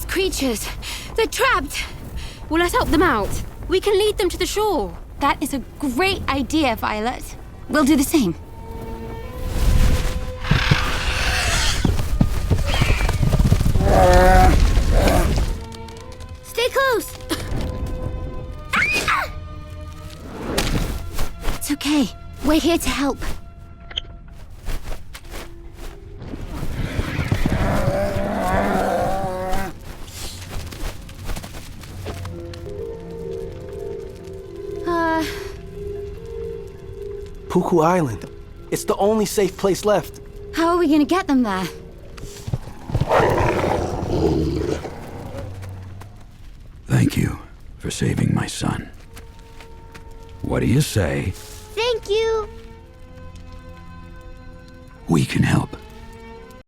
creatures. They're trapped. Well, let's help them out. We can lead them to the shore. That is a great idea, Violet. We'll do the same. Stay close. It's okay. We're here to help. Puku Island. It's the only safe place left. How are we gonna get them there? Thank you for saving my son. What do you say? Thank you. We can help.